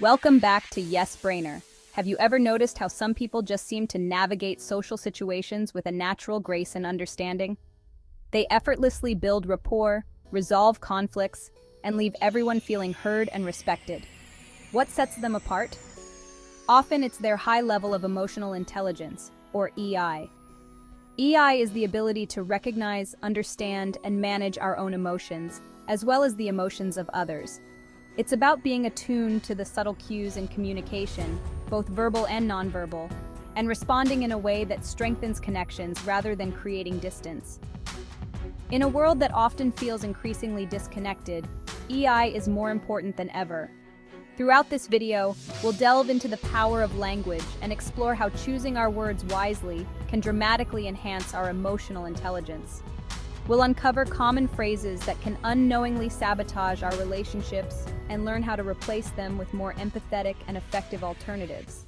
Welcome back to Yes Brainer. Have you ever noticed how some people just seem to navigate social situations with a natural grace and understanding? They effortlessly build rapport, resolve conflicts, and leave everyone feeling heard and respected. What sets them apart? Often it's their high level of emotional intelligence, or EI. EI is the ability to recognize, understand, and manage our own emotions, as well as the emotions of others. It's about being attuned to the subtle cues in communication, both verbal and nonverbal, and responding in a way that strengthens connections rather than creating distance. In a world that often feels increasingly disconnected, EI is more important than ever. Throughout this video, we'll delve into the power of language and explore how choosing our words wisely can dramatically enhance our emotional intelligence. We'll uncover common phrases that can unknowingly sabotage our relationships and learn how to replace them with more empathetic and effective alternatives.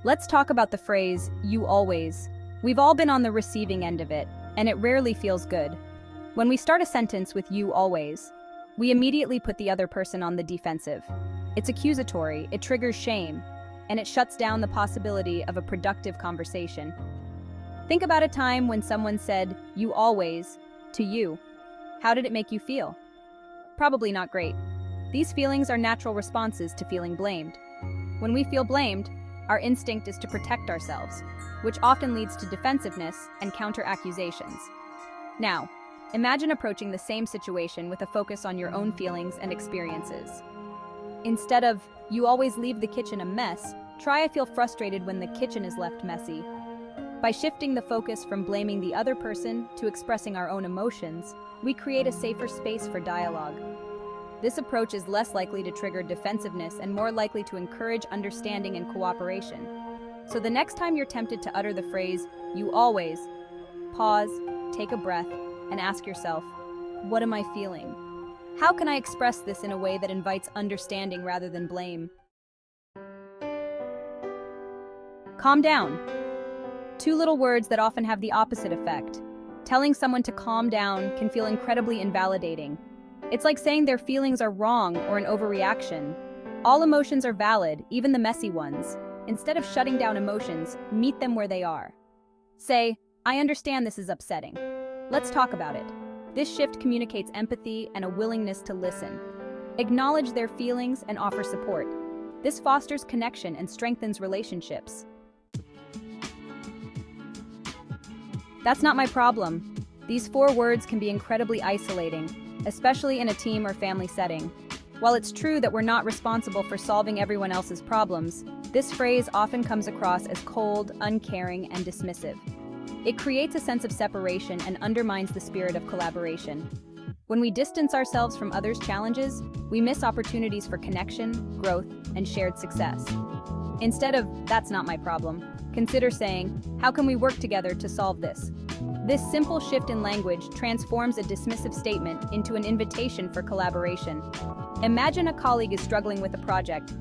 Let's talk about the phrase, "you always." We've all been on the receiving end of it, and it rarely feels good. When we start a sentence with "you always," we immediately put the other person on the defensive. It's accusatory, it triggers shame, and it shuts down the possibility of a productive conversation. Think about a time when someone said, "you always," to you. How did it make you feel? Probably not great. These feelings are natural responses to feeling blamed. When we feel blamed, our instinct is to protect ourselves, which often leads to defensiveness and counter-accusations. Now, imagine approaching the same situation with a focus on your own feelings and experiences. Instead of, "you always leave the kitchen a mess," try, "I feel frustrated when the kitchen is left messy." By shifting the focus from blaming the other person to expressing our own emotions, we create a safer space for dialogue. This approach is less likely to trigger defensiveness and more likely to encourage understanding and cooperation. So the next time you're tempted to utter the phrase, "you always," pause, take a breath, and ask yourself, "what am I feeling? How can I express this in a way that invites understanding rather than blame?" Calm down. Two little words that often have the opposite effect. Telling someone to calm down can feel incredibly invalidating. It's like saying their feelings are wrong or an overreaction. All emotions are valid, even the messy ones. Instead of shutting down emotions, meet them where they are. Say, "I understand this is upsetting. Let's talk about it." This shift communicates empathy and a willingness to listen. Acknowledge their feelings and offer support. This fosters connection and strengthens relationships. "That's not my problem." These 4 words can be incredibly isolating, especially in a team or family setting. While it's true that we're not responsible for solving everyone else's problems, this phrase often comes across as cold, uncaring, and dismissive. It creates a sense of separation and undermines the spirit of collaboration. When we distance ourselves from others' challenges, we miss opportunities for connection, growth, and shared success. Instead of, "that's not my problem," consider saying, "how can we work together to solve this?" This simple shift in language transforms a dismissive statement into an invitation for collaboration. Imagine a colleague is struggling with a project.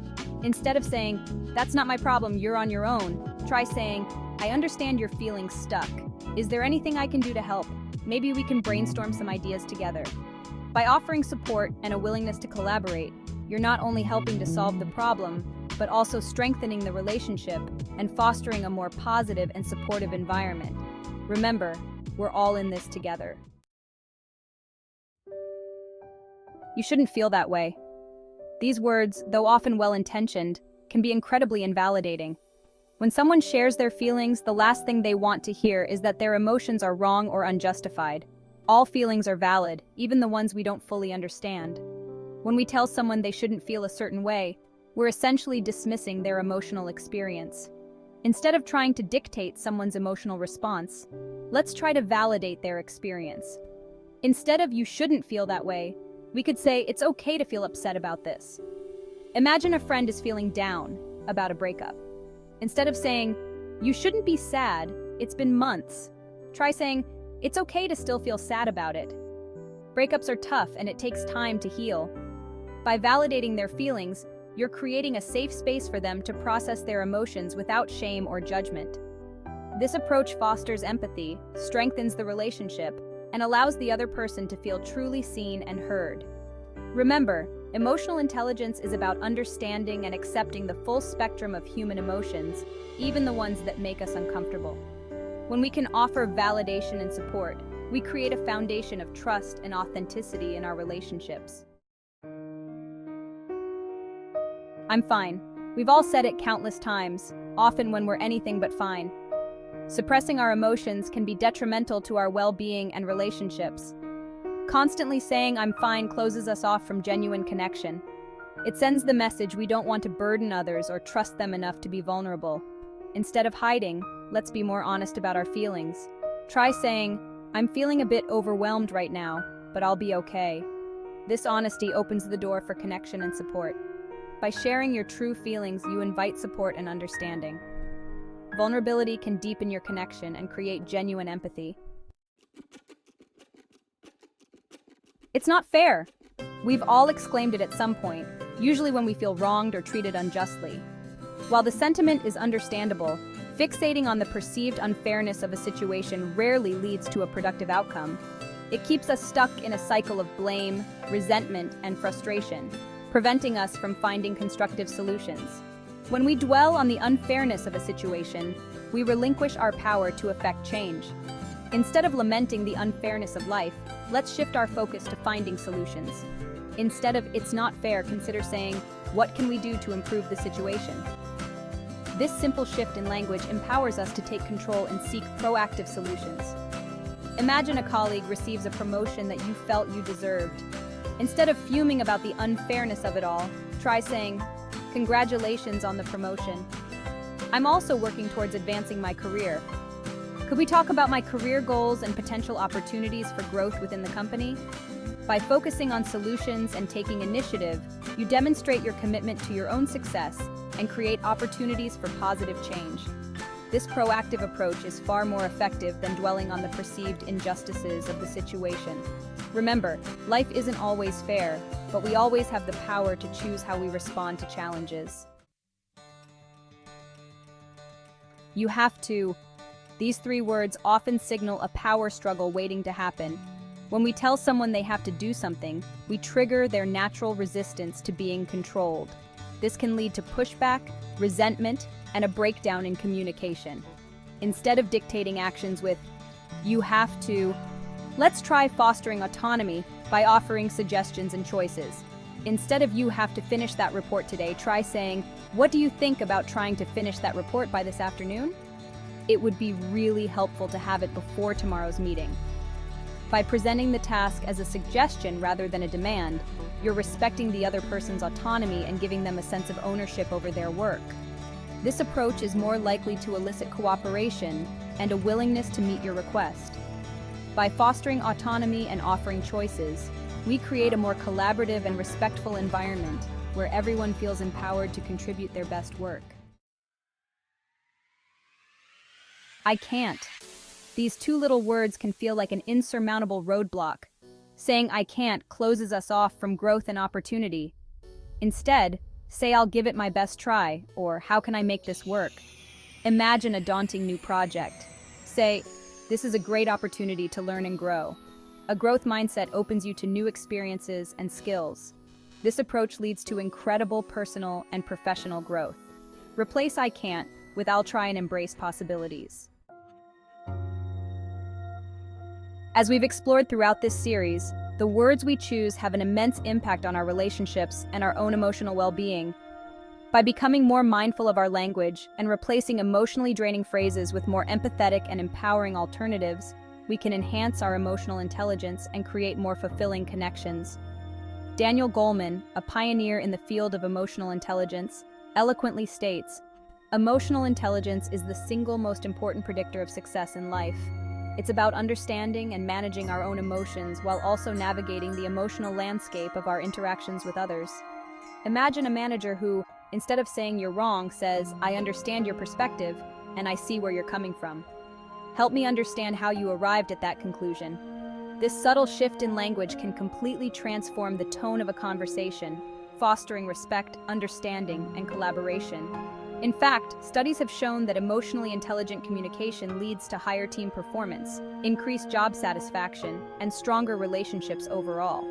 Instead of saying, "that's not my problem, you're on your own," try saying, "I understand you're feeling stuck. Is there anything I can do to help? Maybe we can brainstorm some ideas together." By offering support and a willingness to collaborate, you're not only helping to solve the problem, but also strengthening the relationship and fostering a more positive and supportive environment. Remember, we're all in this together. You shouldn't feel that way. These words, though often well-intentioned, can be incredibly invalidating. When someone shares their feelings, the last thing they want to hear is that their emotions are wrong or unjustified. All feelings are valid, even the ones we don't fully understand. When we tell someone they shouldn't feel a certain way, we're essentially dismissing their emotional experience. Instead of trying to dictate someone's emotional response, let's try to validate their experience. Instead of "you shouldn't feel that way," we could say, "it's okay to feel upset about this." Imagine a friend is feeling down about a breakup. Instead of saying, "you shouldn't be sad, it's been months," try saying, "it's okay to still feel sad about it. Breakups are tough and it takes time to heal." By validating their feelings, you're creating a safe space for them to process their emotions without shame or judgment. This approach fosters empathy, strengthens the relationship, and allows the other person to feel truly seen and heard. Remember, emotional intelligence is about understanding and accepting the full spectrum of human emotions, even the ones that make us uncomfortable. When we can offer validation and support, we create a foundation of trust and authenticity in our relationships. I'm fine. We've all said it countless times, often when we're anything but fine. Suppressing our emotions can be detrimental to our well-being and relationships. Constantly saying "I'm fine" closes us off from genuine connection. It sends the message we don't want to burden others or trust them enough to be vulnerable. Instead of hiding, let's be more honest about our feelings. Try saying, "I'm feeling a bit overwhelmed right now, but I'll be okay." This honesty opens the door for connection and support. By sharing your true feelings, you invite support and understanding. Vulnerability can deepen your connection and create genuine empathy. It's not fair. We've all exclaimed it at some point, usually when we feel wronged or treated unjustly. While the sentiment is understandable, fixating on the perceived unfairness of a situation rarely leads to a productive outcome. It keeps us stuck in a cycle of blame, resentment, and frustration, preventing us from finding constructive solutions. When we dwell on the unfairness of a situation, we relinquish our power to effect change. Instead of lamenting the unfairness of life, let's shift our focus to finding solutions. Instead of "it's not fair," consider saying, "What can we do to improve the situation?" This simple shift in language empowers us to take control and seek proactive solutions. Imagine a colleague receives a promotion that you felt you deserved. Instead of fuming about the unfairness of it all, try saying, "Congratulations on the promotion. I'm also working towards advancing my career. Could we talk about my career goals and potential opportunities for growth within the company?" By focusing on solutions and taking initiative, you demonstrate your commitment to your own success and create opportunities for positive change. This proactive approach is far more effective than dwelling on the perceived injustices of the situation. Remember, life isn't always fair, but we always have the power to choose how we respond to challenges. You have to. These three words often signal a power struggle waiting to happen. When we tell someone they have to do something, we trigger their natural resistance to being controlled. This can lead to pushback, resentment, and a breakdown in communication. Instead of dictating actions with "you have to," let's try fostering autonomy by offering suggestions and choices. Instead of "you have to finish that report today," try saying, "What do you think about trying to finish that report by this afternoon?" It would be really helpful to have it before tomorrow's meeting. By presenting the task as a suggestion rather than a demand, you're respecting the other person's autonomy and giving them a sense of ownership over their work. This approach is more likely to elicit cooperation and a willingness to meet your request. By fostering autonomy and offering choices, we create a more collaborative and respectful environment where everyone feels empowered to contribute their best work. I can't. These two little words can feel like an insurmountable roadblock. Saying "I can't" closes us off from growth and opportunity. Instead, say "I'll give it my best try," or "How can I make this work?" Imagine a daunting new project. Say, "This is a great opportunity to learn and grow." A growth mindset opens you to new experiences and skills. This approach leads to incredible personal and professional growth. Replace "I can't" with "I'll try and embrace possibilities." As we've explored throughout this series, the words we choose have an immense impact on our relationships and our own emotional well-being. By becoming more mindful of our language and replacing emotionally draining phrases with more empathetic and empowering alternatives, we can enhance our emotional intelligence and create more fulfilling connections. Daniel Goleman, a pioneer in the field of emotional intelligence, eloquently states, "Emotional intelligence is the single most important predictor of success in life. It's about understanding and managing our own emotions while also navigating the emotional landscape of our interactions with others." Imagine a manager who, instead of saying "you're wrong," says, "I understand your perspective, and I see where you're coming from. Help me understand how you arrived at that conclusion." This subtle shift in language can completely transform the tone of a conversation, fostering respect, understanding, and collaboration. In fact, studies have shown that emotionally intelligent communication leads to higher team performance, increased job satisfaction, and stronger relationships overall.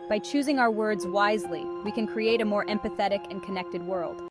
By choosing our words wisely, we can create a more empathetic and connected world.